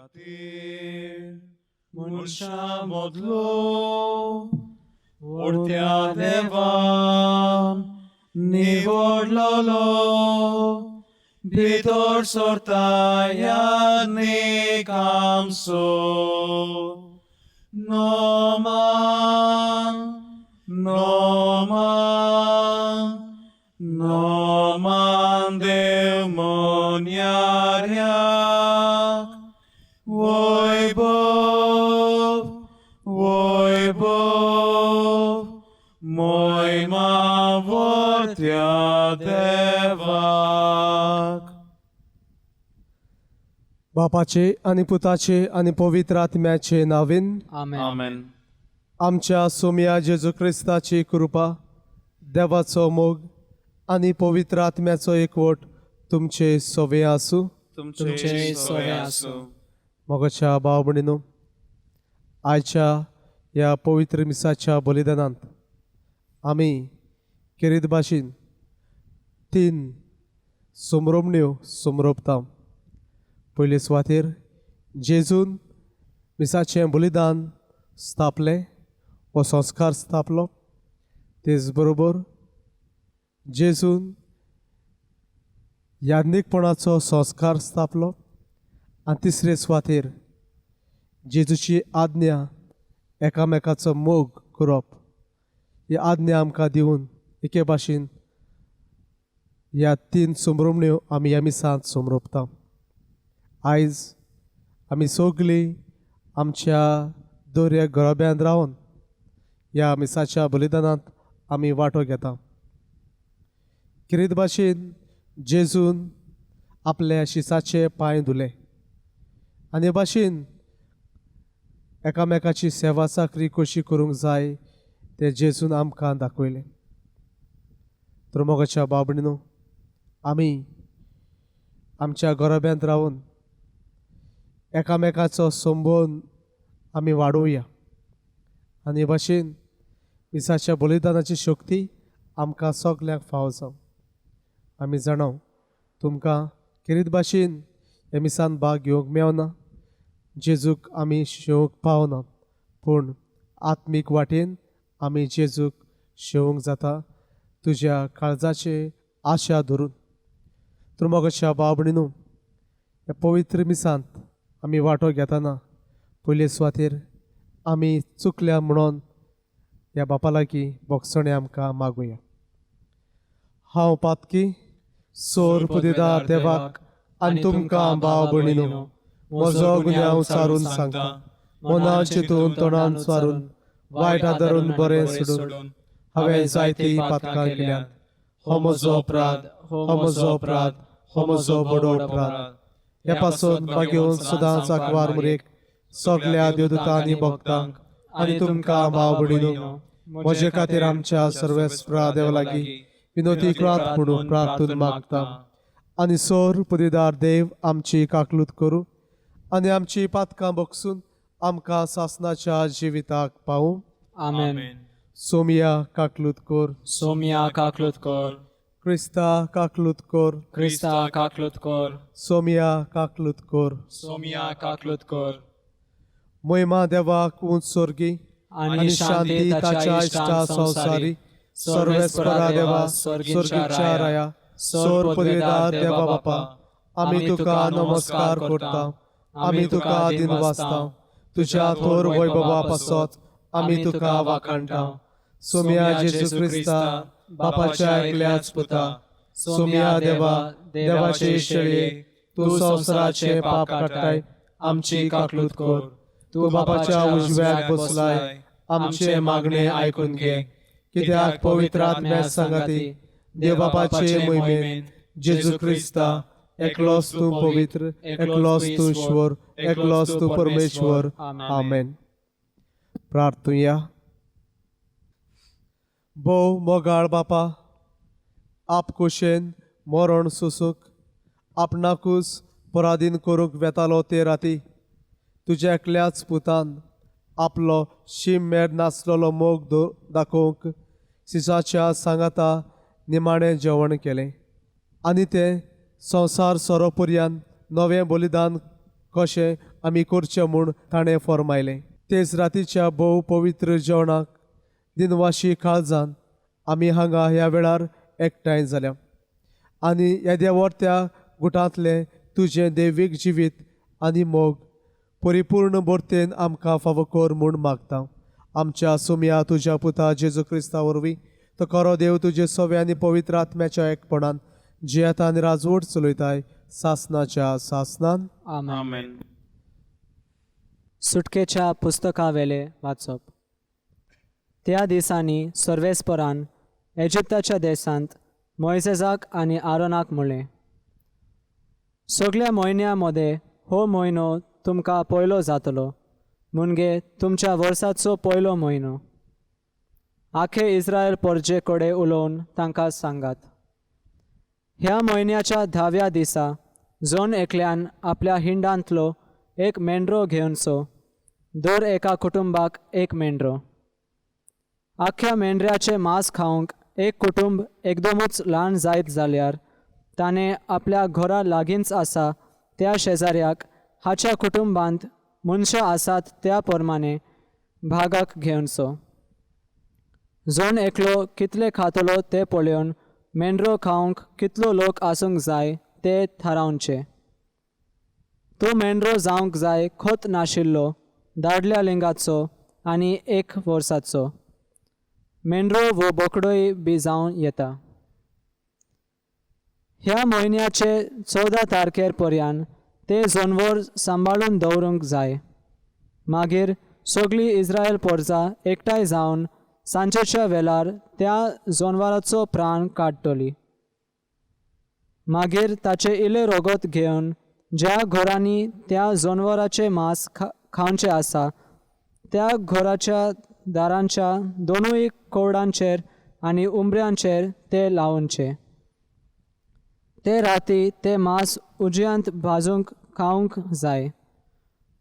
खातीर मनशां मदलो व्हडत्या देवान निवडलोलो भितर सरता याज्ञिक आमचो नोमान नोमान नोमान देव मोन्यार्याक वैभव वैभव मोहिमा व्हडत्या देवाक. बापाचे आणि पुताचे आणि पवित्र आत्म्याचे नावीन आमेन. आमच्या सोम्या जेजू ख्रिस्ताची कृपा, देवाचो मोग आणि पवित्र आत्म्याचो एकवट तुमचे सोवे आसूं. तुमचे सोवे आसूं. मोगाच्या भाव भयणीनो, आयच्या ह्या पवित्र मिसाच्या बलिदानांत आमी खेरीत भाशेन 3 सोमरोमण्यो सोमरोबता. पयले सुवातेर जेजून मिसाचें बलिदान स्थापलें हो संस्कार स्थापलो. तेच बरोबर जेजून याज्ञिकपणाचो संस्कार स्थापलो. आनी तिसरे सुवातेर जेजूची आज्ञा एकामेकाचो मोग करप ही आज्ञा आमकां दिवन एके भाशेन ह्या 3 सोमरोमण्यो आमी ह्या मिसांत सोमरोबता. आयज आमी सगळीं आमच्या दोऱ्या गरोब्यांत रावन ह्या मिसाच्या बलिदानांत आमी वांटो घेता. खेरीत भाशेन जेजून आपल्या शिसाचे पांय धुले आनी हे भाशेन एकामेकाची सेवा चाकरी कशी करूंक जाय ते जेजून आमकां दाखयलें. तर मोगाच्या भाव भयणीनो, आमी आमच्या गरोब्यांत रावन एकामेकाचो संबंद आमी वाडोवया आनी हे भाशेन मिसाच्या बलिदानाची शक्ती आमकां सगल्यांक फावो जावं. आमी जाणव तुमकां खेरीत भाशेन ह्या मिसान भाग घेवंक मेळना, जेजूक आमी शेवंक पावना, पूण आत्मीक वाटेन आमी जेजूक शेवंक जाता तुज्या काळजाचे आशा धरून. तर मोगाच्या भाव भयणीनो, ह्या पवित्र मिसांत आमी वांटो घेतना पयले सुवातेर आमी चुकल्या म्हणून ह्या बापा लागीं बोगसणे आमकां मागुया. हांव पातकी सोर पुदिदार देवाक आनी तुमकां भाव भयणीनो, म्हजो गुन्यांव सारून सांगता. मनान चिंतून तोंडान स्वारून वायट आदारून बरें सोडून हांवें जायतीं पातकां केल्यात. हो म्हजो अपराध, हो म्हजो अपराध, हो म्हजो बडो अपराध. हे पासून मागेवन सदांच आंकवार मुरेक सगल्या देवदूतांनी भक्तांक आनी तुमकां भाव भयणीनो, म्हजे खातीर आमच्या सर्वेस्परा देवा लागीं विनोती करात म्हणून प्रार्थून मागता. आनी सोर पुदिदार देव आमची काकलूत करूं आनी आमची पातकां बगसून आमकां सासणाच्या जिविताक पावूं. आमेन. सोमिया काकलूत कर. सोमिया काकलूत कर. क्रिस्ता काकलूत कर. क्रिस्ता काकलूत कर. सोमिया काकलूत कर. सोमिया काकलूत कर. मोहिमा देवाक उंच स्वर्गी आणि शांती ताच्या इष्टा संसारी सर्वेस्परा देवा स्वर्गीच्या राया सोर पुदिदार देवा बापा, आमी तुका नमस्कार करता. आमी तुका दिन वाचता. तुज्या थोर वैभवा पासत आमी तुका वाखाणटा. सोम्या जेजू क्रिस्ता बापाच्या एकल्याच पुता, सोम्या देवा देवाचे शेळये, तूं संवसाराचे पाप काडटाय, आमची काकलूत कर. तूं बापाच्या उजव्याक बसलाय, आमचे मागणे आयकून घे. कित्याक पवित्र आत्म्या सांगाती देव बापाचे मोहिमेन जेजू क्रिस्ता एकलोच तूं पवित्र, एकलोच तूं ईश्वर, एकलोच तूं परमेश्वर. आमेन. प्रार्थुया. भोव मोगाळ बापा, आपकुशेन मरण सोसूंक आपणाकूच पराधीन करूंक वेतालो ते राती तुज्या एकल्याच पुतान आपलो शीम मेर नासलेलो मोग दाखोवंक सिसाच्या सांगाता निमाणें जेवण केलें आनी तें संवसार सोरो पर्यंत नवें बलिदान कशें आमी करचे म्हूण ताणें फॉर्मायलें. तेच रातीच्या भोव पवित्र जेवणाक दिनवाशी काळजान आमी हांगा ह्या वेळार एकठांय जाल्या आनी येद्या वर्त्या गुटांतले तुजें दैवीक जिवीत आनी मोग परिपूर्ण बोरतेन आमकां फावो कर म्हूण मागता. आमच्या सुम्या तुज्या पुता जेजू क्रिस्ता वरवीं तो खरो देव तुजे सवे आनी पवित्र आत्म्याच्या एकपणान जियेता आनी राजवट चलयताय सासनाच्या सासनान. आमेन. आमेन. सुटकेच्या पुस्तका वेले वाचप. त्या दिसांनी सर्वेस्परान इजिप्ताच्या देशांत मोइसेजाक आनी आरोनाक म्हणलें, सगळ्या म्हयन्या मदें हो म्हयनो तुमकां पयलो जातलो म्हणजे तुमच्या वर्साचो पयलो म्हयनो. आखे इस्रायल परजे कडेन उलोवन तांकां सांगात, ह्या म्हयन्याच्या 10व्या दिसा जोन एकल्यान आपल्या हिंडांतलो एक मेंढरो घेवनचो, दर एका कुटुंबाक एक मेंढरो. आख्या मेंढऱ्याचें मांस खावंक एक कुटुंब एकदमूच ल्हान जायत जाल्यार ताणें आपल्या घरा लागींच आसा त्या शेजाऱ्याक हाच्या कुटुंबांत मनशां आसात त्या प्रमाणे भागाक घेवनचो. जोन एकलो कितले खातलो ते पळोवन मेंढरो खावंक कितलो लोक आसूंक जाय ते थारावचे. तो मेंढरो जावंक जाय खोत नाशिल्लो, दादल्या लिंगाचो आनी 1 वर्साचो. मेंढरो वो बोकडोय बी जावन येता. ह्या म्हयन्याचे 14 तारखेर पर्यंत ते जनवर सांबाळून दवरूंक जाय. मागीर सगळी इस्रायल परजा एकठांय जावन सांजेच्या वेळार त्या जनवराचो प्राण काडटली. मागीर ताचे इले रोगोत घेवन ज्या घरांनी त्या जनवराचें मांस खावचें आसा त्या घराच्या दारांच्या दोनूय कवडांचेर आनी उंबऱ्यांचेर ते लावचे. ते राती ते मांस उजयांत भाजूंक खावंक जाय.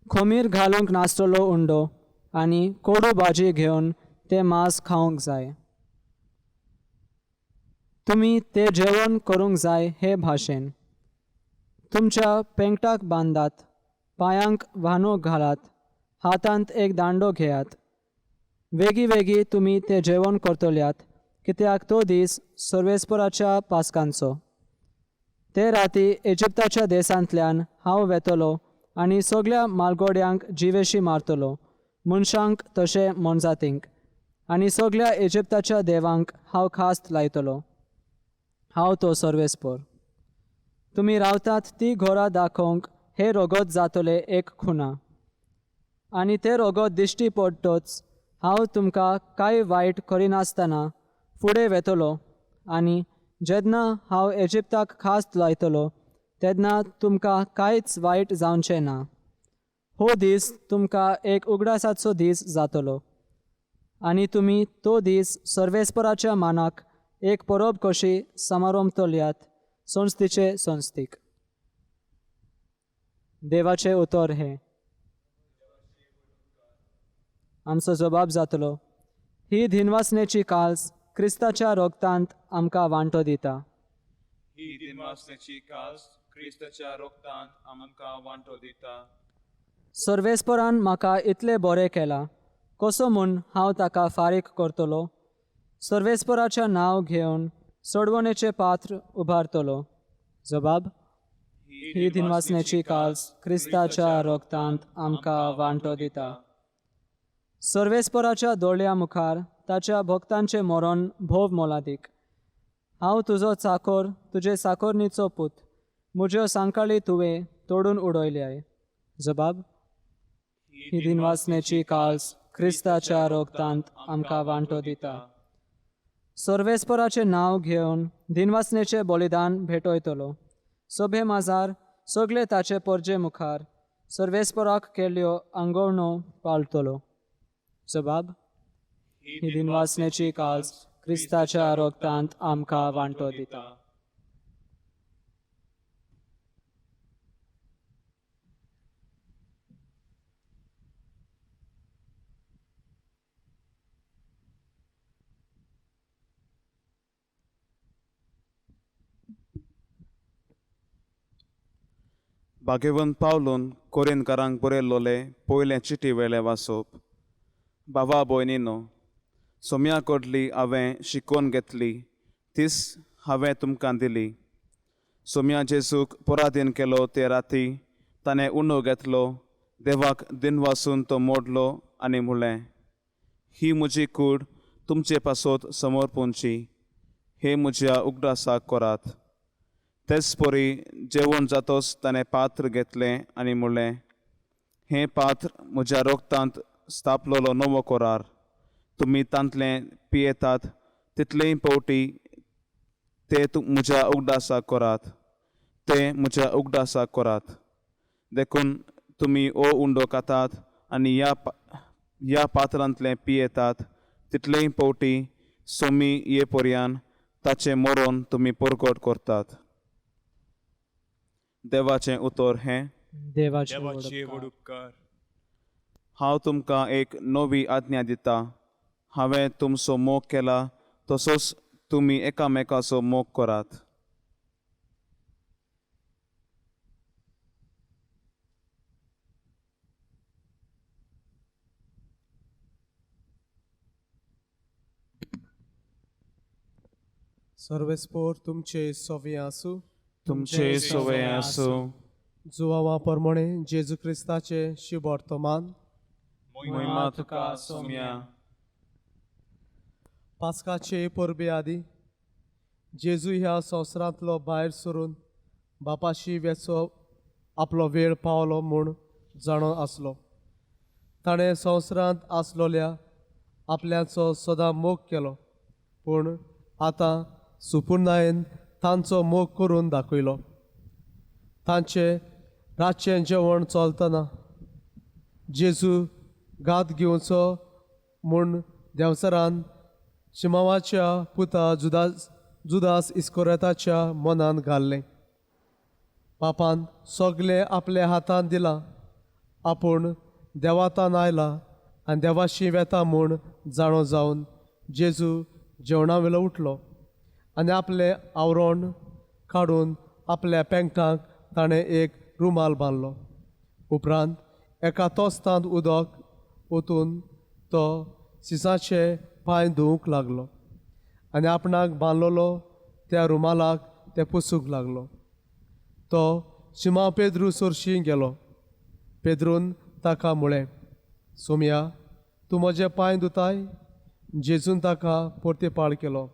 खोमीर घालूंक नासतलो उंडो आनी कोडू भाजी घेवन ते मांस खावंक जाय. तुमी ते जेवण करूंक जाय हे भाशेन. तुमच्या पेंगटाक बांदात, पांयांक व्हानो घालात, हातांत एक दांडो घेयात. वेगी वेगी तुमी ते जेवण करतल्यात, कित्याक तो दीस सर्वेस्पराच्या पासकांचो. ते राती इजिप्ताच्या देशांतल्यान हांव वेतलो आनी सगळ्या मालगोड्यांक जिवेशी मारतलो, मनशांक तशें मोनजातींक, आनी सगळ्या इजिप्ताच्या देवांक हांव खास्त लायतलो. हांव तो सर्वेस्पर. तुमी रावतात ती घोरां दाखोवंक हे रोगोत जातले एक खुना. आनी ते रोगोत दिश्टी पडटोच हांव तुमकां कांय वायट करिनासतना फुडें वेतलो आनी जेन्ना हांव इजिप्ताक खास्त लायतलो तेन्ना तुमकां कांयच वायट जावचें ना. हो दीस तुमकां एक उगडासाचो दीस जातलो आनी तुमी तो दीस सर्वेस्पराच्या मानाक एक परब कशी समारंभतल्यात, संस्थीचे संस्थीक. देवाचें उतर हें. आमचो जबाब जातलो, ही दिनवासनेची काल्स क्रिस्ताच्या रोगतांत आमकां वांटो दिता. ही दिनवासनेची कास क्रिस्ताच्या रोगतांत आमकां वांटो दिता. सर्वेस्परान म्हाका इतले बरें केलां, कसो म्हूण हांव ताका फारीक करतलो. सर्वेस्पराचें नांव घेवन सोडवणेचें पात्र उबारतलो. जबाब, ही दिनवासनेची काल्स क्रिस्ताच्या रोगतांत आमकां वांटो दिता. सर्वेस्पराच्या दोळ्या मुखार ताच्या भक्तांचें मरण भोव मोलादीक. हांव तुजो चाकर, तुजे साकोरणीचो पूत, म्हज्यो सांकाळी तुवें तोडून उडयल्याय. जबाब, ही दिनवासनेची काल्स क्रिस्ताच्या रोगतांत आमकां वांटो दिता. सर्वेस्पराचें नांव घेवन दिनवासनेचें बलिदान भेटयतलो. सभे माजार सगळे ताचे परजे मुखार सर्वेस्पराक केल्ल्यो आंगवण्यो पाळटलो. जबाब, ही दिनवासनेची काल्स क्रिस्ताच्या रोगतांत आमकां वांटो दिता. भाग्यवंत पावलून कोरिंदकारांक बरयल्लोले पयले चिटी वेळे वाचप. भावा भयणीनो, सोम्या कडली हांवें शिकोवन घेतली तीच हांवें तुमकां दिली. सोम्या जेजूक पराधीन केलो ते राती ताणें उंडो घेतलो, देवाक दिन वाचून तो मोडलो आनी म्हणलें, ही म्हजी कूड तुमचे पासत समर्पूंची, हे म्हज्या उगडासाक करात. तेच परी जेवण जातोच ताणें पात्र घेतलें आनी म्हणलें, हें पात्र म्हज्या रोगतांत स्थापलोलो नवो कोरार. तुमी तांतलें पियेतात तितलेय पावटी ते म्हज्या उगडासाक करात. ते म्हज्या उगडासाक करात. देखून तुमी हो उंडो खातात आनी ह्या पात्रांतलें पियेतात तितलेय पावटी सोमी ये पर्यान ताचें मरण तुमी परगट करतात. देवाचें उतर हें, देवाचे वडुपकार. हांव तुमकां एक नवी आज्ञा दिता. हांवें तुमचो मोग केला तसोच तुमी एकामेकाचो मोग करात. सर्वेस्पोर तुमचे सोवे आसूं. तुमचे सोवे आसूं. जुवावा प्रमाणे जेजू क्रिस्ताचे शुभ वर्तमान. महिमा तुका सोम्या. पास्काचे परबे आदी जेजू ह्या संवसारांतलो भायर सरून बापाशी वेचो आपलो वेळ पावलो म्हूण जाणो आसलो. ताणें संवसारांत आसलोल्या आपल्याचो सदां मोग केलो, पूण आतां सुपूर्णायेन तांचो मोग करून दाखयलो. तांचे रातचें जेवण चलतना जेजू घात घेवचो म्हूण देंवसरान शिमावाच्या पुता जुदास इस्कोरेताच्या मनांत घाल्लें. बापान सगलें आपल्या हातांत दिलां. आपूण देवातान आयला आनी देवाशी वेता म्हूण जाणो जावन जेजू जेवणा वेलो उठलो आनी आपलें आवरण काडून आपल्या पेंगटांक ताणें एक रुमाल बांदलो. उपरांत एका तोस्तांत उदक ओतून तो सिसाचे पांय धुवंक लागलो आनी आपणाक बांदलोलो त्या रुमालाक ते पुसूंक लागलो. तो शिमाव पेद्रू सोरशी गेलो. पेद्रून ताका म्हळें, सोम्या, तूं म्हजे पांय धुताय? जेजून ताका परतेपाळ केलो.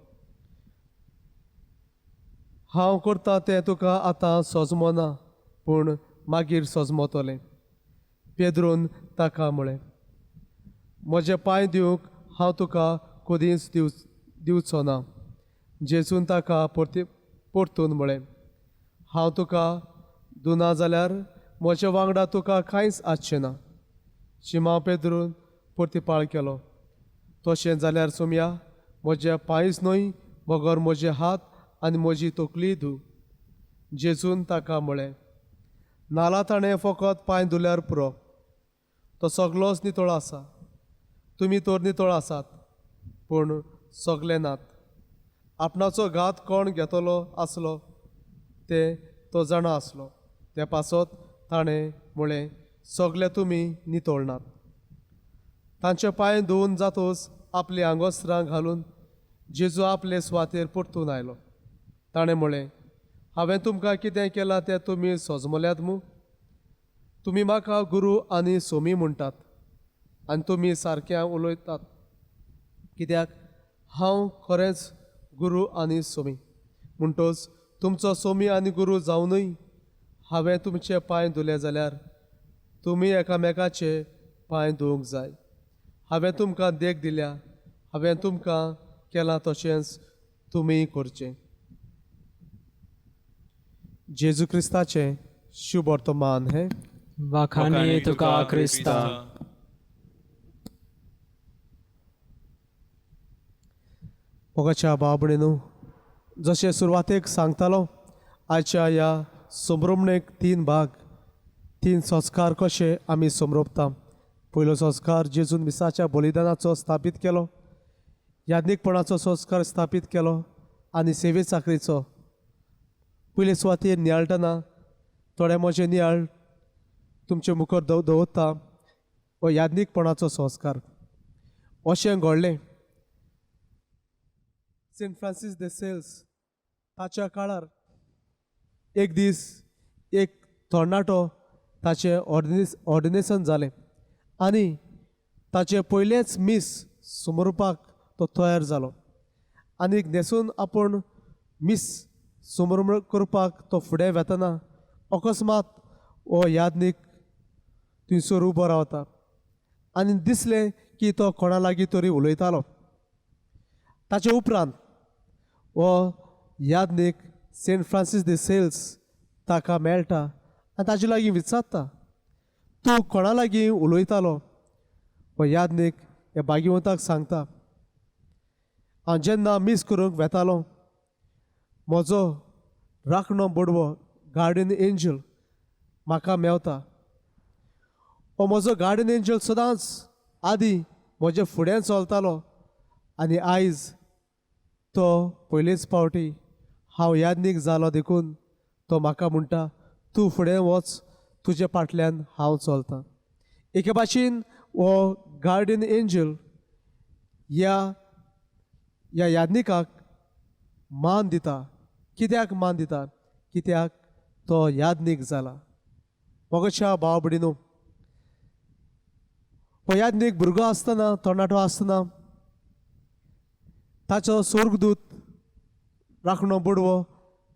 हांव करतां तें तुका आतां सोजमो ना, पूण मागीर सोजमोतलें. पेद्रून ताका म्हळें, म्हजे पांय दिवंक हांव तुका कधीच दिवचो ना. जेजून ताका परतून म्हळें, हांव तुका धुना जाल्यार म्हजे वांगडा तुका कांयच आसचें ना. शिमाव पेद्रून परतीपाळ केलो, तशें जाल्यार सोम्या, म्हजे पांयच न्हय बगर म्हजे हात आनी म्हजी तकली धू. जेजून ताका म्हळें, नाला ताणें फकत पांय धुल्यार पुरो. तो सगलोच नितळ आसा. तुमी तर नितळ आसात, पूण सगले नात. आपणाचो घात कोण घेतलो आसलो ते तो जाणा आसलो. ते पासत ताणें म्हळें, सगले तुमी नितळ नात. तांचे पांय धुवन जातूच आपली आंगोसरां घालून जेजू आपले सुवातेर परतून आयलो. ताणें म्हळें, हांवें तुमकां कितें केलां तें तुमी सोजमल्यात मूं? तुमी म्हाका गुरू आनी सोमी म्हणटात आनी तुमी सारकें उलयतात, कित्याक हांव खरेंच गुरू आनी सोमी. म्हणटच तुमचो सोमी आनी गुरू जावनूय हांवें तुमचे पांय धुले जाल्यार तुमी एकामेकाचे पांय धुवंक जाय. हांवें तुमकां देख दिल्या, हांवें तुमकां केलां तशेंच तुमी करचें. जेजू क्रिस्ताचें शुभ वर्तमान हें. वाखाणी तुका क्रिस्ता. मोगाच्या बाबडे जशें सुरवातेक सांगतालो, आयच्या ह्या समरमणेक 3 भाग, 3 संस्कार कशे आमी समरपता. पयलो संस्कार जेजून मिसाच्या बलिदानाचो स्थापीत केलो, याज्ञीकपणाचो संस्कार स्थापीत केलो आनी सेवे चाकरीचो. पयले सुवातेर नियाळटना थोडे म्हजे नियाळ तुमचे मुखार दवरता हो याज्ञिकपणाचो संस्कार. अशें घडलें सेंट फ्रांसीस de सेल्स ताच्या काळार एक दीस एक तरणाटो ताचें ऑर्डिनेशन जालें आनी ताचे पयलेच मीस समोरपाक तो तयार जालो आनीक न्हेसून आपूण मीस समोर करपाक तो फुडें वेतना अकस्मात हो याज्ञीक थंयसर उबो रावता आनी दिसलें की तो कोणा लागीं तरी उलयतालो. ताचे उपरांत हो Yagnik Saint Francis de cells ताका मेळटा आनी ताचे लागीं विचारता, तूं कोणा लागीं उलयतालो? हो याज्ञीक ह्या भाग्यवंताक सांगता, हांव जेन्ना मीस करूंक वेतालो म्हजो राखणो बडवो गार्डियन एंजल म्हाका मेवता. हो म्हजो गार्डियन एंजल सदांच आदीं म्हजे फुडें चलतालो आनी आयज तो पयलेच फावटी हांव याज्ञीक जालो देखून तो म्हाका म्हणटा, तूं फुडें वच, तुजे फाटल्यान हांव चलतां. एके भाशेन हो गार्डियन एंजल ह्या याज्ञिकाक मान दिता. कित्याक मान दिता? कित्याक तो याज्ञीक जाला. मोगाच्या भाव भयणीनो, हो याज्ञीक भुरगो आसतना तरणाटो आसतना ताचो स्वर्गदूत राखणो बडवो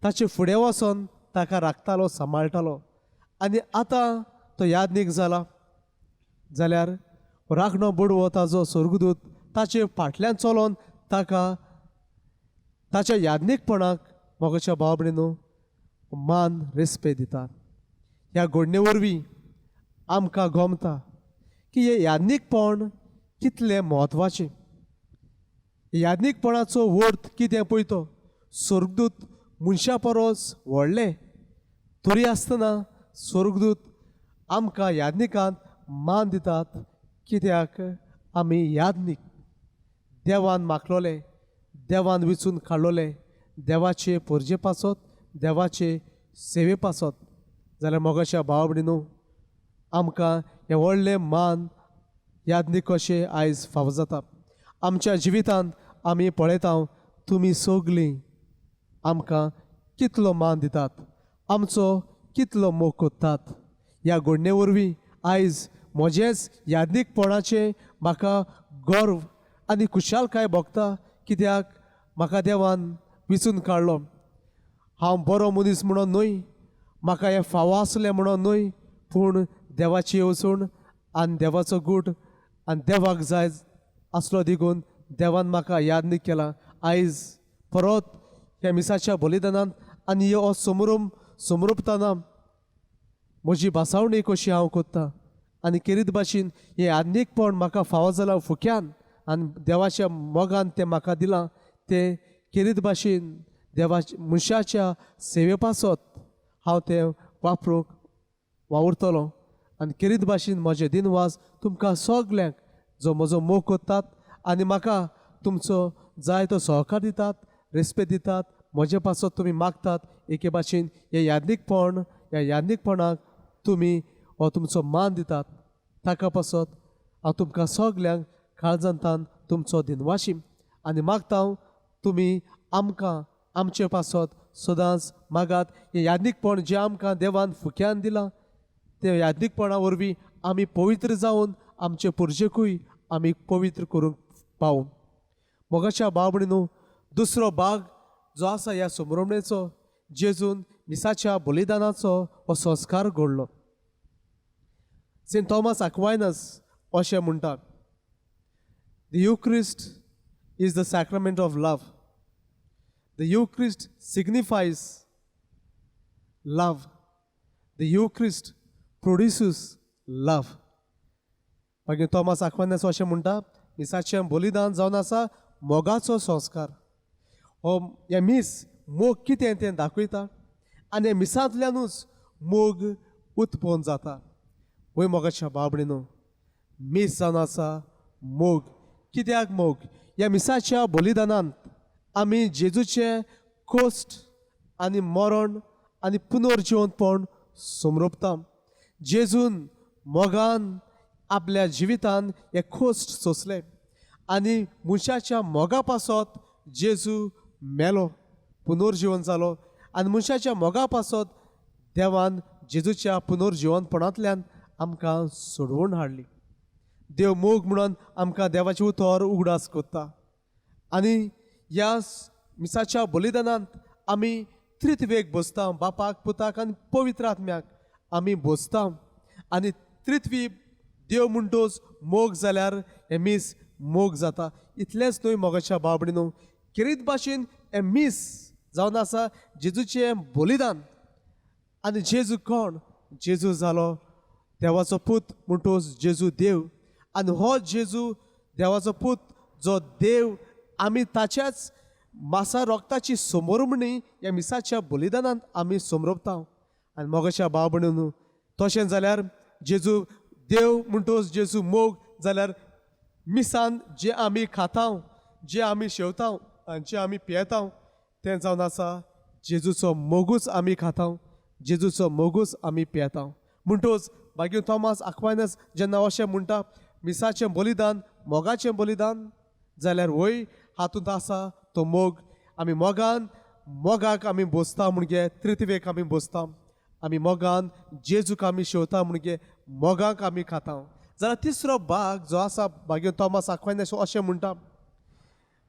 ताचे फुडें वचोन ताका राखतालो, सांबाळटालो. आनी आतां तो याज्ञीक जाला जाल्यार राखणो बडवो ताचो स्वर्गदूत ताचे फाटल्यान चलोन ताका ताच्या याज्ञीकपणाक मोगाच्या भाव भयणीनो मान रेस्पेद दिता. ह्या घडणे वरवीं आमकां गोमता की हे याज्ञीकपण कितलें म्हत्वाचें. याज्ञीकपणाचो वर्थ कितें पळय तो स्वर्गदूत मनशा परस व्हडले तरी आसतना स्वर्गदूत आमकां याज्ञिकांत मान दितात. कित्याक आमी याज्ञीक देवान मागलोले, देवान विचून काडलोले, देवाचे पोरजे पासत, देवाचे सेवे पासत. जाल्यार मोगाच्या भाव भयणीनो, आमकां हे व्हडले मान याज्ञीक कशें आयज फावो जाता. आमच्या जिवितांत आमी पळयता तुमी सगलीं आमकां कितलो मान दितात, आमचो कितलो मोग कोत्तात. ह्या घडणे वरवीं आयज म्हजेच याज्ञीकपणाचें म्हाका गर्व आनी खुशालकाय भोगता. कित्याक म्हाका देवान विचून काडलो. हांव बरो मनीस म्हणून न्हय, म्हाका हें फावो आसलें म्हणून न्हय, पूण देवाची येवजण आनी देवाचो गूट आनी देवाक जाय आसलो देखून देवान म्हाका याज्ञीक केला. आयज परत ह्या मिसाच्या बलिदानांत आनी हो समोरपतना म्हजी भासावणी कशी हांव कोत्ता आनी खेरीत भाशेन हें याज्ञीकपण म्हाका फावो जाला फुक्यान आनी देवाच्या मोगान तें म्हाका दिलां. तें खेरीत भाशेन देवाच्या मनशाच्या सेवे पासत हांव तें वावुरतलों आनी खेरीत भाशेन म्हजें दिनवास तुमकां सगल्यांक जो म्हजो मोग कोत्तात आनी म्हाका तुमचो जाय तो सहकार दितात, रेस्पेद दितात, म्हजे पासत तुमी मागतात. एके भाशेन हें याज्ञीकपणाक तुमी हो तुमचो मान दितात. ताका पासत हांव तुमकां सगल्यांक काळजांतान तुमचो दिनवाशीम आनी मागता तुमी आमकां आमचे पासत सदांच मागात. हें याज्ञीकपण जें आमकां देवान फुक्यान दिलां ते याज्ञीकपणा वरवीं आमी पवित्र जावन आमचे पुर्जेकूय आमी पवित्र करूंक पावूं. मोगाच्या भाव भयणीनो, दुसरो भाग जो आसा ह्या समरमणेचो जेजून मिसाच्या बलिदानाचो हो संस्कार घडलो. सेंट थॉमस अक्वायनस अशें म्हणटा, the Eucharist is the sacrament of love. The Eucharist signifies love. The Eucharist produces love. मागीर थॉमस अक्वायनस अशें म्हणटा, मिसाचें बलिदान जावन आसा मोगाचो संस्कार. हो हे मीस मोग कितें तें दाखयता आनी हे मिसांतल्यानूच मोग उत्पन्न जाता. वय मोगाच्या भाव भयणीनो, मीस जावन आसा मोग. कित्याक मोग? ह्या मिसाच्या बलिदानांत आमी जेजूचे कोश्ट आनी मरण आनी पुनर्जिवंतपण समरोपता. जेजून मोगान आपल्या जिवितान हे खोस्ट सोंसले आनी मनशाच्या मोगा पासत जेजू मेलो, पुनर्जीवन जालो आनी मनशाच्या मोगा पासत देवान जेजूच्या पुनर्जीवनपणांतल्यान आमकां सोडवून हाडली. देव मोग म्हणून आमकां देवाची उतर उगडास कोत्ता आनी ह्या मिसाच्या बलिदानांत आमी त्रित्वेक बसता, बापाक पुताक आनी पवित्र आत्म्याक आमी बसता आनी त्रित्वी देव म्हणटोच मोग जाल्यार हे मीस मोग जाता. इतलेंच न्हय मोगाच्या बाबडीनो, किरीत भाशेन हे मीस जावन आसा जेजूचें बलिदान. आनी जेजू कोण? जेजू जालो देवाचो पूत म्हणटोच जेजू देव. आनी हो जेजू देवाचो पूत जो देव आमी ताच्याच मासा रोगताची समोरमणी ह्या मिसाच्या बलिदानांत आमी समरोपता. आनी मोगाच्या बाबडीनो तशें जाल्यार जेजू देव म्हणटोच जेजू मोग जाल्यार मिसान जे आमी खाता, जे आमी शेवता आनी जे आमी पियेता तें जावन आसा जेजूचो मोगूच आमी खाता, जेजूचो मोगूच आमी पियेता. म्हणटोच मागीर थॉमास आक्वायनस जेन्ना अशें म्हणटा मिसाचें बलिदान मोगाचें बलिदान जाल्यार वय हातूंत आसा तो मोग. आमी मोगाक आमी बसता म्हणजे त्रित्वेक आमी बसता, आमी मोगान जेजूक आमी शेवता म्हणजे मोगाक आमी खाता. जाल्यार तिसरो भाग जो आसा मागीर थॉमास आक्वायनस अशें म्हणटा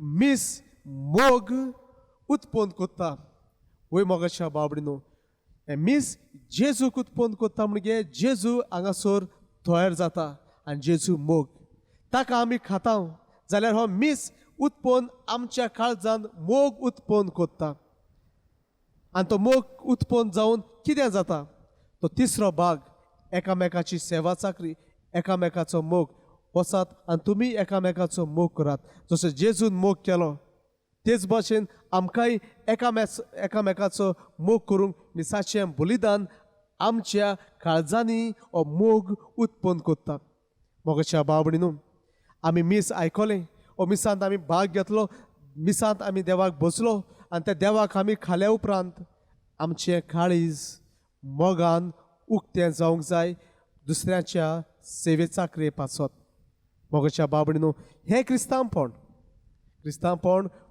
मीस मोग उत्पन्न कोत्ता. वय मोगाच्या बाबडीनो हे मीस जेजूक उत्पन्न कोत्ता म्हणजे जेजू हांगासर तयार जाता आनी जेजू मोग ताका आमी खाता जाल्यार हो मीस उत्पन्न आमच्या काळजान मोग उत्पन्न कोत्ता. आनी तो मोग उत्पन्न जावन कितें जाता? तो तिसरो भाग एकामेकाची सेवा चाकरी, एकामेकाचो मोग वसात आनी तुमी एकामेकाचो मोग करात. जसो जेजून मोग केलो तेच भाशेन आमकांय एकामेकाचो मोग करूंक मिसाचें बलिदान आमच्या काळजांनी हो मोग उत्पन्न कोत्ता. मोगाच्या बाबडीनो आमी मीस आयकलें, हो मिसांत आमी भाग घेतलो, मिसांत आमी देवाक बसलो आनी त्या देवाक आमी खाल्या उपरांत आमचें काळीज मोगान उक्तें जावंक जाय दुसऱ्याच्या सेवे चाकरे पासत. मोगाच्या बाबडीनो हें क्रिस्तांवपण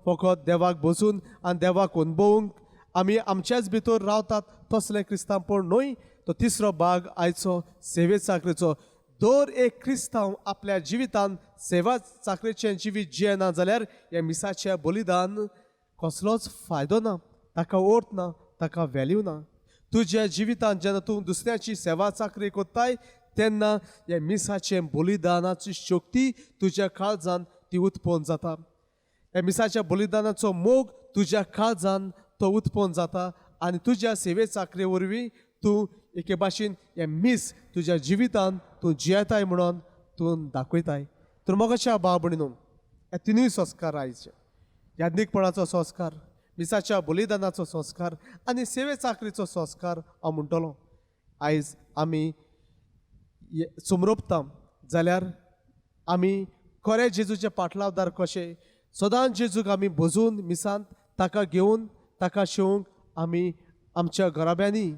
फकत देवाक बसून आनी देवाक अनुभवूंक आमी आमच्याच भितर रावतात तसलें क्रिस्तांवपण न्हय. तो तिसरो भाग आयचो सेवे चाकरेचो. दर एक क्रिस्तांव आपल्या जिवितान सेवा चाकरेचें जिवीत जियेना जाल्यार हे मिसाचें बलिदान कसलोच फायदो ना, ताका अर्थ ना, ताका व्हॅल्यू ना. तुज्या जिवितान जेन्ना तूं दुसऱ्याची सेवा चाकरी कोत्ताय तेन्ना हे मिसाचें बलिदानाची शक्ती तुज्या काळजान ती उत्पन्न जाता. हे मिसाच्या बलिदानाचो मोग तुज्या काळजान तो उत्पन्न जाता आनी तुज्या सेवे चाकरे वरवीं तूं एके भाशेन हे मीस तुज्या जिवितान तूं जियेताय म्हणून तूं दाखयताय. तर मोगाच्या बाबडीनो हे तिनूय संस्कार आयचे, याज्ञीकपणाचो संस्कार, मिसाच्या बलिदानाचो संस्कार आनी सेवे चाकरीचो संस्कार हांव म्हणटलो. आयज आमी समरोपता जाल्यार आमी खरे जेजूचे पाटलावदार कशे सदांच जेजूक आमी बजून मिसांत ताका घेवन ताका शेवंक आमी आमच्या घराब्यांनी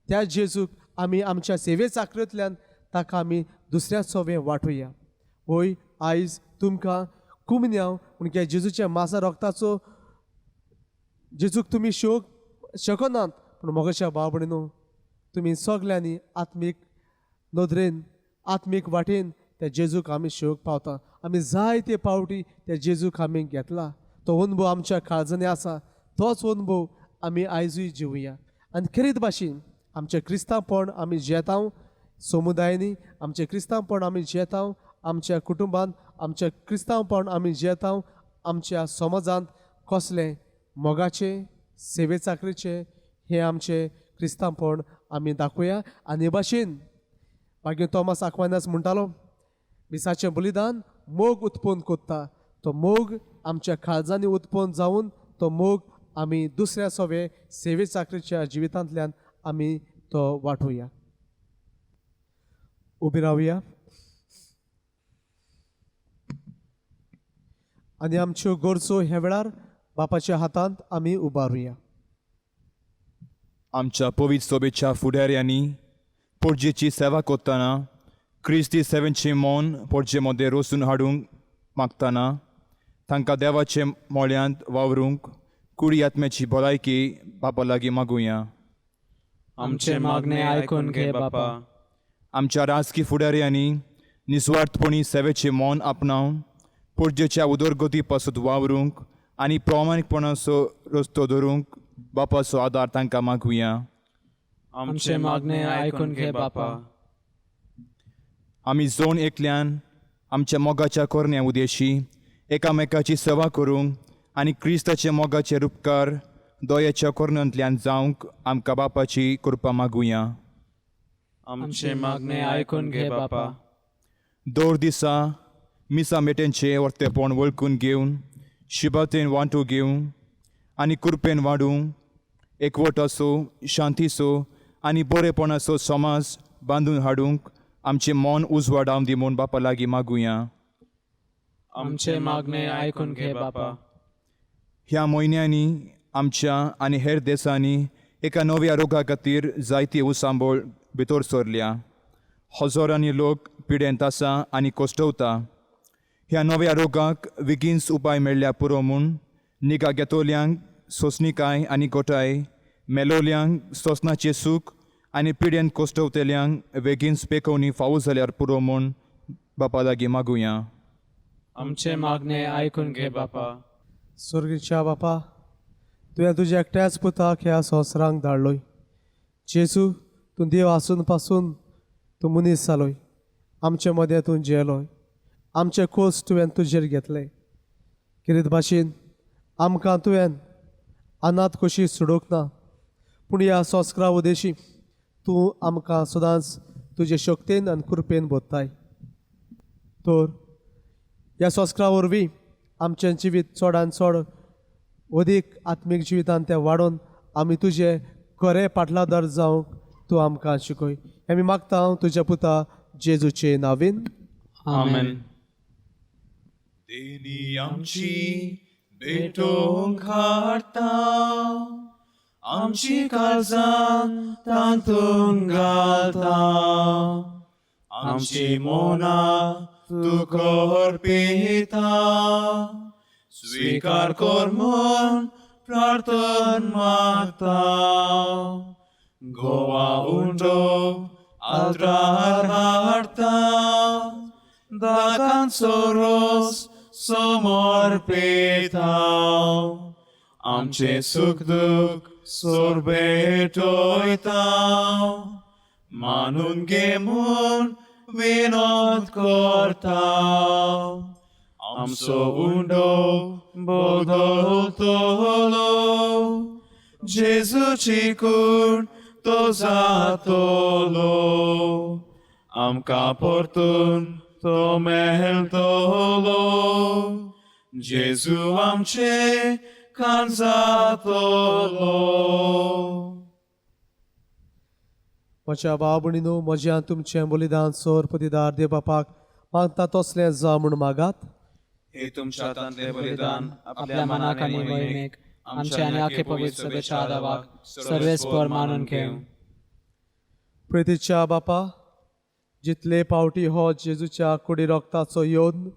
त्या जेजूक आमी आमच्या सेवे चाकरेंतल्यान ताका आमी दुसऱ्या सोबे वांटुया. वय आयज तुमकां कुमन्याव म्हणजे जेजूच्या मासा रोगताचो जेजूक तुमी शेवंक शकनात, पूण मोगाच्या बाबडीनो तुमी सगल्यांनी आत्मीक नदरेन आत्मीक वाटेन त्या जेजूक आमी शेवंक पावता. आमी जायते पावटी त्या जेजूक आमी घेतला. तो अनुभव आमच्या काळजांनी आसा. तोच अनुभव आमी आयजूय जिवुया आनी खरीत भाशेन आमचें क्रिस्तांवपण आमी जियेता समुदायांनी, आमचें क्रिस्तांवपण आमी जियेता आमच्या कुटुंबान, आमचें क्रिस्तांवपण आमी जियेता आमच्या समाजांत. कसलें मोगाचें सेवे चाकरीचें हें आमचें क्रिस्तांवपण आमी दाखोवया. आनी हे भाशेन मागीर थॉमास आक्वायनस म्हणटालो मिसाचें बलिदान मोग उत्पन्न कोत्ता. तो मोग आमच्या काळजांनी उत्पन्न जावन तो मोग आमी दुसऱ्या सोबे सेवे चाकरीच्या जिवितांतल्यान आमी तो वांटुया. उबी रावया आनी आमच्यो गरजो ह्या वेळार बापाच्या हातांत आमी उबारुया. आमच्या पवित्र सोबेच्या फुडाऱ्यांनी पोरजेची सेवा करतना क्रिस्ती सेवेंचे मोन पोरजे मदें रोसून हाडूंक मागतना तांकां देवाचे मोळ्यांत वावरूंक कुडी आत्म्याची भलायकी बापा लागीं मागुया. आमचे मागणे आयकून घे बापा. आमच्या राजकीय फुडाऱ्यांनी निस्वार्थपणी सेवेचे मोन आपणावन पोरजेच्या उदरगती पासून वावरूंक आनी प्रामाणीकपणाचो रस्तो धरूंक बापाचो आदार तांकां मागुया. आमचे मागणे आयकून घे बापा. आमी जोन एकल्यान आमच्या मोगाच्या कोरण्या उदेशी एकामेकाची सेवा करूंक आनी क्रिस्ताचे मोगाचे उपकार दोयाच्या कोरण्यांतल्यान जावंक आमकां बापाची कृपा मागुया. आमचे मागणे आयकून घे बापा. दर दिसा मिसा मेटेंचे वर्तेपण वळखून घेवन शिबातेन वांटो घेवन आनी कृपेन वाडूंक एकवटाचो शांतीचो आनी बरेपणाचो समाज बांदून हाडूंक आमचें मन उजवाडावन दी म्हूण बापा लागीं मागुया. आमचे मागणे आयकून घे बापा. ह्या म्हयन्यांनी आमच्या आनी हेर देशांनी एका नव्या रोगा खातीर जायती उसांबळ भितर सरल्या. हजारांनी लोक पिडेंत आसा आनी कोश्टवता. ह्या नव्या रोगाक बेगीनच उपाय मेळ्ळ्या पुरो म्हूण निगा घेतोल्यांक सोंसणीकाय आनी गोठाय, मेलोल्यांक सोंसणाचें सूख आनी पिडेंत कोश्टवतेल्यांक बेगीनच पेखवणी फावो जाल्यार पुरो म्हूण बापा लागीं मागुया. आमचे मागणे आयकून घे बापा. स्वर्गीच्या बापा, तुवें तुज्या एकट्याच पुताक ह्या संवसारांक धाडलोय. जेजू, तूं देव आसून पासून तूं मनीस जालोय. आमचे मदें तूं जेलोय. आमचे खोस तुवें तुजेर घेतले. कितें भाशेन आमकां तुवें अनाथ कशी सोडूंक ना, पूण ह्या संस्कारा उदेशी तूं आमकां सदांच तुजे शक्तीन आनी कृपेन बोदताय. तर ह्या संस्कारा वरवीं आमचें जिवीत चडांत चड अदीक आत्मीक जिवितान तें वाडोवन आमी तुजे खरें पाटलादार जावंक तूं आमकां शिकय. आमी मागता तुज्या पुता जेजूचे नांवेन. आमेन. देणी आमची भेटोवंक हाडटा, आमची काळजां तांतून घालता, आमची मोना तुकोर पिता. स्वीकार कर म्हूण प्रार्थन मागता. गोवा उंडो आल्तार हाडटा, दागांचो रोस समर्पिता. आमचे सुख दुख सोर भेटोयता. मानून घे म्हूण विनोद करता. आमचो उंडो बदलतलो. जेजूची कूड तो जातलो. आमकां परतून तो मेळटलो. जेजू आमचे कान जातलो. म्हज्या भाव भयणीनो, म्हज्या तुमचें बलिदान सोर पतीदार देव बापाक मागता तसलें जा म्हूण मागात. हे तुमच्या हातांतले बलिदान आपल्या मनाक आनी मोहिमेक आमच्या आनी आखे पवित्र सभेच्या आदाराक सर्वेस्पर मानून घेव. प्रितीच्या बापा, जितले पावटी हो जेजूच्या कुडी रोगताचो योन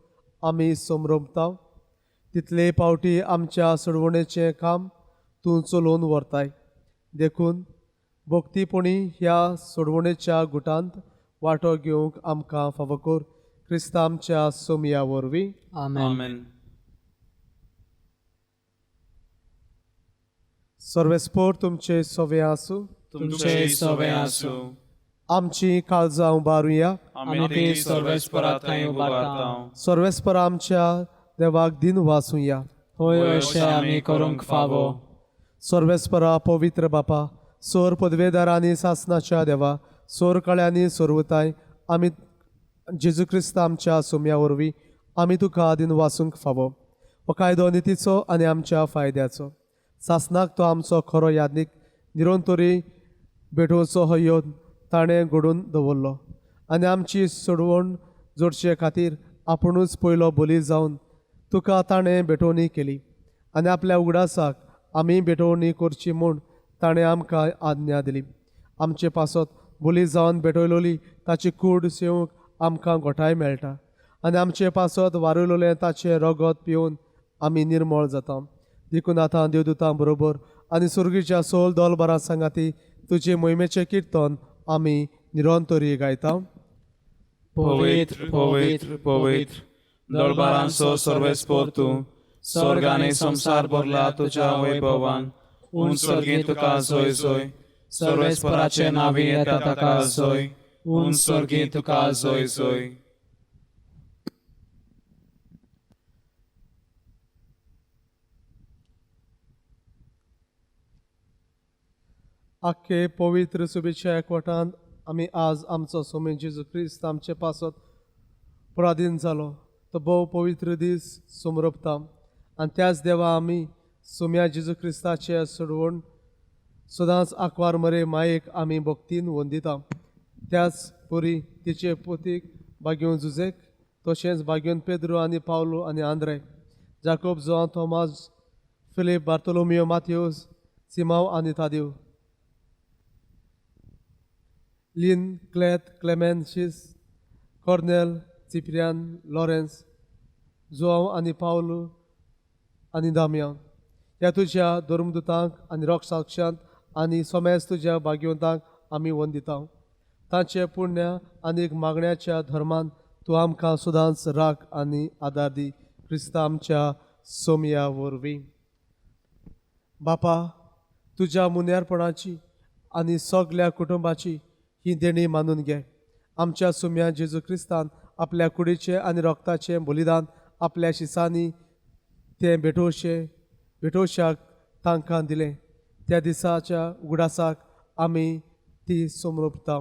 आमी समरमता, तितले पावटी आमच्या सोडवणेचें काम तूं चलोवन व्हरताय. देखून भक्तीपणी ह्या सोडवणेच्या गुटांत वांटो घेवंक आमकां फावो कर. क्रिस्ता आमच्या सोमया वरवीं. आमेन. सर्वेस्पर तुमचे सोवे आसूं. तुमचे सोवे आसूं. आमची काळजां उबारुया. आमी सर्वेस्परांत थंय उबारता. सर्वेस्पर आमच्या देवाक दिन वाचुया. होय अशें आमी करूंक फावो. सर्वेस्परा पवित्र बापा, सोर पदवेदारांनी सासनाच्या देवा, सोर कळ्यांनी सोरवताय आमी जेजू क्रिस्त आमच्या सोम्या वरवीं आमी तुका दिन वाचूंक फावो. हो कायदो नितीचो आनी आमच्या फायद्याचो. सासनाक तो आमचो खरो यादनीक निरंतरी भेटोवचो हो योन ताणें घडोवन दवरलो आनी आमची सोडवण जोडचे खातीर आपुणूच पयलो बली जावन तुका ताणें भेटोवणी केली आनी आपल्या उगडासाक आमी भेटोवणी करची म्हूण ताणें आमकां आज्ञा दिली. आमचे पासत बोली जावन भेटयलोली ताची कूड सेवंक आमकां घोटाय मेळटा आनी आमचे पासत वारयलोलें ताचें रगत पिवन आमी निर्मळ जाता. देखून आतां देवदूतां बरोबर आनी सुर्गीच्या सोल दोलबारां सांगाती तुजे मोहिमेचें किर्तन आमी निरंतरी गायता. Păvitr, păvitr, păvitr, dolbaranso सर्वेस्पोर तू, स्वर्ग आणि संसार भरला तुझ्या वैभवान, उंच तुका जोय जोय, सर्वेस्पराचे नावी येता ताका जोय, उंच तुका जोय जोय. आख्खे पवित्र सुबेच्या एकवटांत आमी आज आमचो सोमे जेजू क्रिस्त आमचे पासत पराधीन जालो तो भोव पवित्र दीस समरपता आनी त्याच देवा आमी सोम्या जेजू क्रिस्ताचे सोडवण सदांच आंकवार मरे मायेक आमी भक्तीन वंदिता. त्याच परी तिचे पोतीक बागेवन जुजेक तशेंच बागेवन पेद्रो आनी पावलो आनी Andre, Jacob Joao Thomas, Filip, Bartolomeu, Mateus, Simao आनी तादेव, लिन, क्लेत, क्लेमेन्सीस, कॉर्नेल, चिप्रियान, लॉरेन्स, जोआव आनी पावलो आनी दामियान, ह्या तुज्या धर्मदुतांक आनी रोगसाक्षांत आनी सोमेज तुज्या भाग्यवंतांक आमी वंदिता. तांचे पुण्य आनी मागण्याच्या धर्मान तूं आमकां सदांच राख आनी आदार दी, क्रिस्ता आमच्या सोमया वरवीं. बापा, तुज्या मुन्यारपणाची आनी सगल्या कुटुंबाची ही देणी मानून घे. आमच्या सोम्या जेजू क्रिस्तान आपल्या कुडीचे आनी रोगताचें बलिदान आपल्या शिसांनी तें भेटोवशाक तांकां दिलें. त्या दिसाच्या उगडासाक आमी ती समरपता.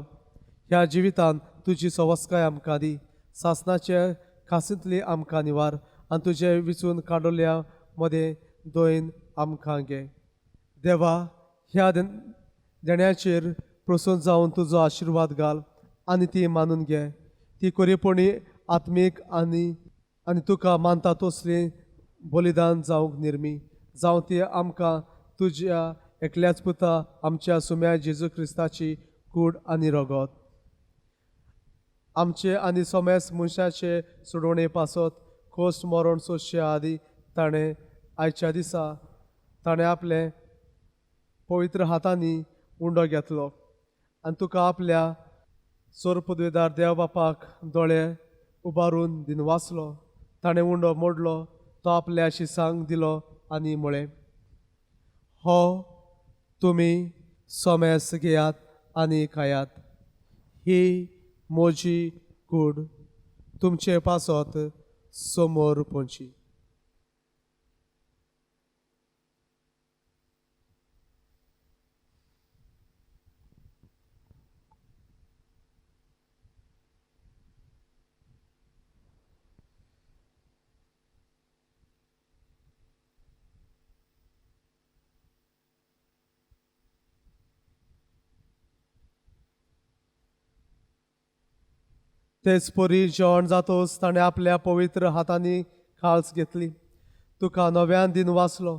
ह्या जिवितान तुजी सवस्काय आमकां दी. सासणाचे खासींतली आमकां निवार आनी तुजे विचून काडलेल्या मदें दोयन आमकां घे. देवा, ह्या देण्याचेर प्रसन्न जावन तुजो आशिर्वाद घाल आनी ती मानून घे. ती कोरीपणी आत्मीक आनी तुका मानता तसली बलिदान जावंक निर्मी जावं ती आमकां तुज्या एकल्याच पुता आमच्या सुम्या जेजू क्रिस्ताची कूड आनी रगत. आमचे आनी सोमेस मनशाचे सोडवणे पासत खोस मरण सोंसचे आदी ताणें आयच्या दिसा ताणें आपले पवित्र हातांनी उंडो घेतलो आनी तुका आपल्या सोर पदवेदार देव बापाक दोळे उबारून दिन वाचलो. ताणें उंडो मोडलो, तो आपल्या शिसांक दिलो आनी म्हळें, हो तुमी सोमेस घेयात आनी खायात. ही म्हजी कूड तुमचे पासत समोर पोंची. तेच परी जेवण जातोच ताणें आपल्या पवित्र हातांनी खाळस घेतली. तुका नव्यान दिन वाचलो,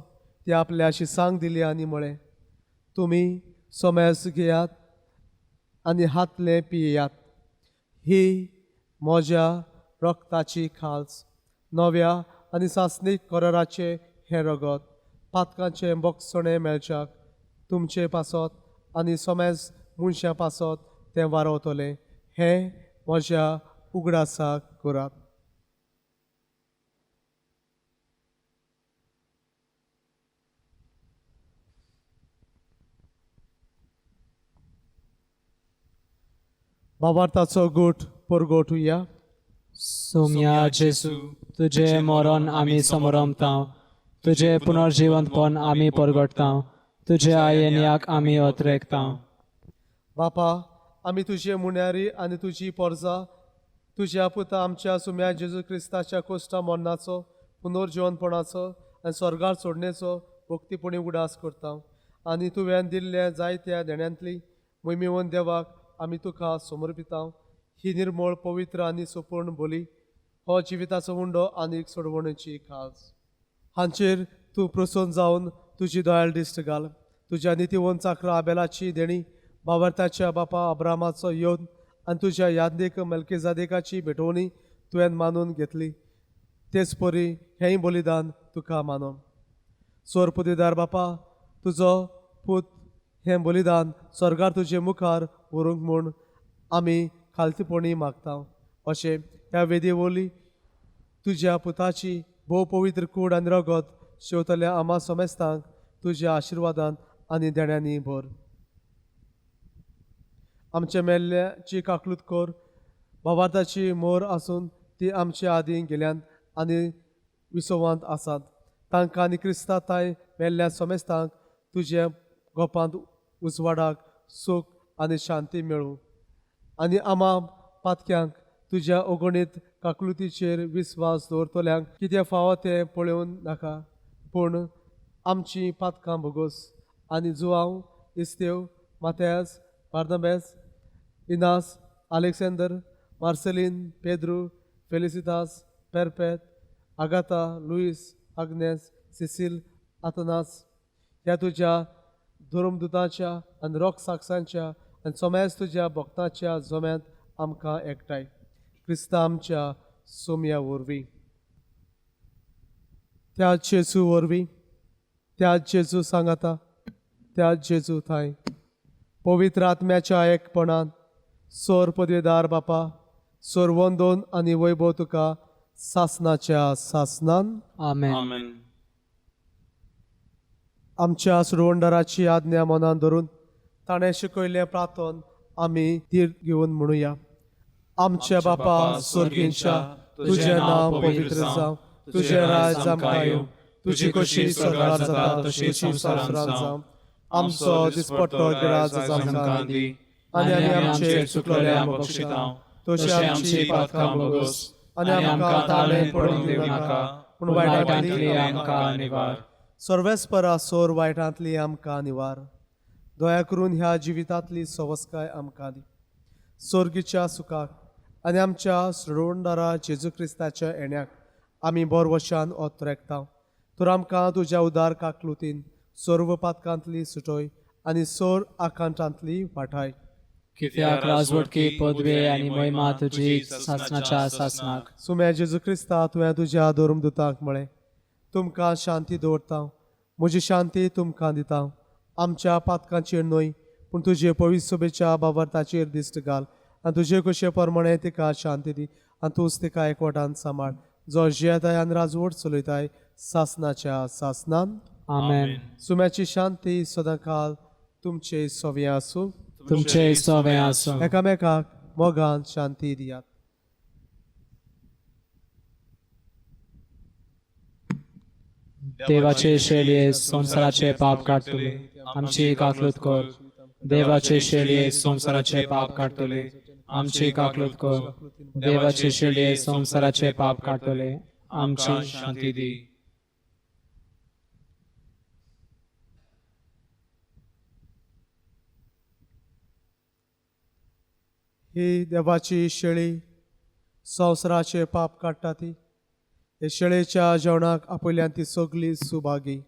ती आपल्या शिसांक दिली आनी म्हळें, तुमी सोमेस घेयात आनी हातले पियेयात. ही म्हज्या रक्ताची खाळस, नव्या आनी सासणीक कराराचे हें रगत, पातकांचें बोगसणे मेळच्याक तुमचे पासत आनी सोमेज मनशां पासत तें वारवतलें. हें म्हज्या उगडासाक करात. भावार्थाचो गोठ परगोठुया. सोम्या जेजू, तुझे मरण आमी समरमता, तुझे पुनर्जिवंतपण आमी परगटता, तुज्या येण्याक आमी अत्रेकता. बापा, आमी तुजे मुण्यारी आनी तुजी पोरजां तुज्या पुता आमच्या सुम्या जेजू क्रिस्ताच्या कोश्टा मरणाचो, पुनर्जिवनपणाचो आनी स्वर्गार सोडणेचो भक्तीपणी उडास करता. आनी तुवें दिल्ल्या जायत्या देण्यांतली मोहिमेवन देवाक आमी तुका समर्पिता. ही निर्मळ, पवित्र आनी सोपूर्ण बोली हो जिविताचो उंडो आनी सोडवणेची खास. हांचेर तूं प्रसन्न जावन तुजी दयाळ दिश्ट घाल. तुज्या नितीवंत चाकरा आबेलाची देणी बावर्ताच्या बापा अब्रामाचो योन आनी तुज्या यादीक मेल्कीजादेकाची भेटवणी तुवें मानून घेतली तेच परी हेंय बलिदान तुका मानून सोर पुदेदार बापा तुजो पूत हें बलिदान स्वर्गार तुजे मुखार व्हरूंक म्हूण आमी खालतीपणी मागता अशें ह्या वेदी वोली तुज्या पुताची भोव पवित्र कूड आनी रगत शेवतल्या आमा समेस्तांक तुज्या आशिर्वादान आनी देण्यांनी भर आमच्या मेल्ल्याची काकलूत कर भावार्थाची मोर आसून ती आमच्या आदीं गेल्यान आनी विसवांत आसात तांकां आनी क्रिस्ताताय मेल्ल्या समेस्तांक तुज्या गोपांत उजवाडाक सूख आनी शांती मेळूं आनी आमा पातक्यांक तुज्या अगणीत काकलुतीचेर विस्वास दवरतल्यांक कितें फावो तें पळोवन नाका पूण आमची पातकां भोगोस आनी जुआंव इस्तेव माथेस बार्नबेस इनास आलेक्सेंदर मार्सेलीन पेद्रू फेलिसितास पेरपेत आगाता लुईस आग्नेस सिसील आतनास ह्या तुज्या धर्मदुतांच्या आनी रोख साक्षांच्या आनी सोमेज तुज्या भक्तांच्या जोम्यांत आमकां एकठांय क्रिस्ता आमच्या सोम्या वरवीं त्या जेजू वरवीं त्या जेजू सांगाता त्या जेजू थंय पवित्र आत्म्याच्या एकपणान सोर पदवेदार बापा सोर वंदोन आनी वैभव तुका सासनाच्या सासनान आमेन. आमेन. आमच्या सुरवंडराची आज्ञा मनान धरून ताणें शिकयलें प्रार्थन आमी धीर घेवन म्हणुया आमच्या बापा स्वर्गींच्या तुजें नांव पवित्र जावं तुजें राज आमकां येवं तुजी कशी स्वर्गार जाता तशी संवसारांत जावं आमचो दिसपट्टो गिराज आमकां दी आनी आमचे चुकलोल्यांक बक्षितां तशी आमची पातकां भोगोस आनी आमकां ताळें पडूंक दिवं नाका पूण वायटांतली आमकां निवार सर्वेस्परा सोर वायटांतली आमकां निवार दया करून ह्या जिवितांतली सवस्काय आमकां दी सोर्गीच्या सुखाक आनी आमच्या सुरवंडरा जेजू क्रिस्ताच्या येण्याक आमी बोरवशान ओतरेकता तर आमकां तुज्या उदार काकलुतीन सर्व पातकांतली सुटोय आनी सोर आकांतांतली वाटाय कित्याक राजवटकी पदवे आनी महिमा तुजी सासनाच्या सासनाक सुम्या जेजू क्रिस्ता तुवें तुज्या धर्मदुतांक म्हळें तुमकां शांती दवरता म्हजी शांती तुमकां दिता आमच्या पातकांचेर न्हय पूण तुजे पवित्र सभेच्या बाबर्ताचेर दिश्ट घाल आनी तुजे कशे प्रमाणे तिका शांती दी आनी तूंच तिका एकवटान सांबाळ जो जियेताय आनी राजवट चलयताय सासनाच्या सासनान आमेन. सुम्याची शांती सदांकाल तुमचे सोवे आसूं तुमचे सोवे आसूं. एकामेकाक मोगान शांती दियात देवाचे शेळये संसाराचे पाप काढतले आमची काकलूत कर देवाचे शेळये संसाराचे पाप काढतले आमची काकलूत कर देवाचे शेळये संसाराचे पाप काढतले आमची शांती दी. ही देवाची शेळी संवसाराचे पाप काडटा ती हे शेळेच्या जेवणाक आपयल्यान ती सगली सुभागी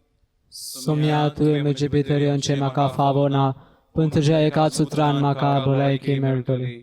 सोम्या तुवें म्हजे भितर येवचें म्हाका फावो ना पूण तुज्या एकाच उतरान म्हाका भलायकी मेळटली.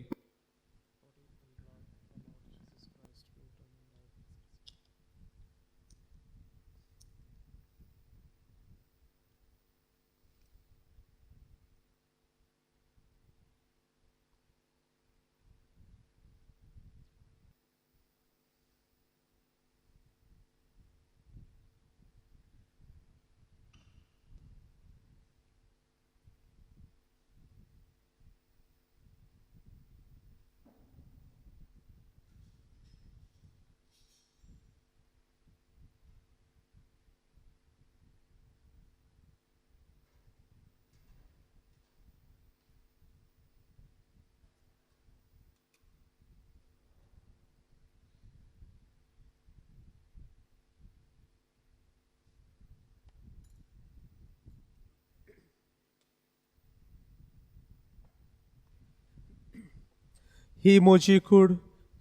ही म्हजी कूड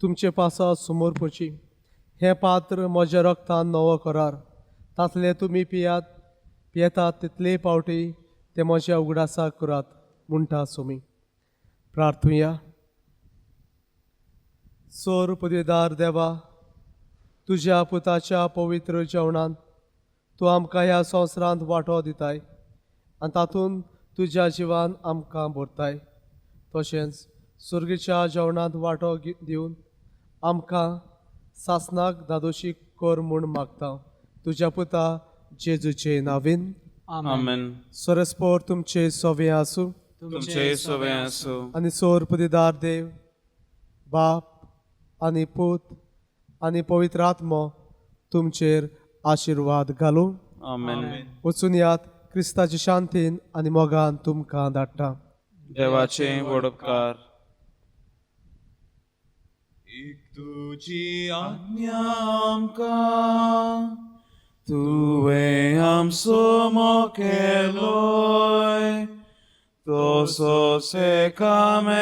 तुमचे पासा समोर पोची हें पात्र म्हज्या रक्तान नवो करार तातले तुमी पियात पियेतात तितले पावटी ते म्हज्या उगडासा करात म्हणटा सोमी. प्रार्थुया. सोर पदवीदार देवा, तुज्या पुताच्या पवित्र जेवणांत तूं आमकां ह्या संवसारांत वांटो दिताय आनी तातूंत तुज्या जिवान आमकां भरताय. तशेंच सुर्गेच्या जेवणांत वांटो दिवन आमकां सासणाक दादोशी कर म्हूण मागता. तुज्या पुता जेजूचे नांवेन. आमेन. सरस्पोर तुमचे सोवे आसूं. तुमचे सोवे आसूं. आनी सोर पदवीदार देव, बाप आनी पूत आनी पवित्र आत्मो तुमचेर आशिर्वाद घालूं. आमेन. वचून यात क्रिस्ताच्या शांतीन आनी मोगान तुमकां धाडटा. देवाचे व्हड उपकार. तुजी आज्ञा आमकां तुवें आमचो मोग केलोय, तसोच एकामेकाचो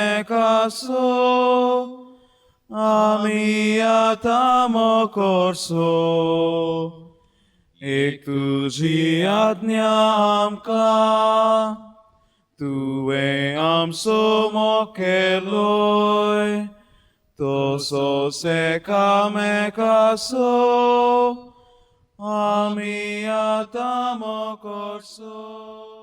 आमी आतां मोग करचो. एक तुजी आज्ञा आमकां तुवें आमचो मोग केलोय, तसोच एकामेकाचो आमी आतां मोग करचो.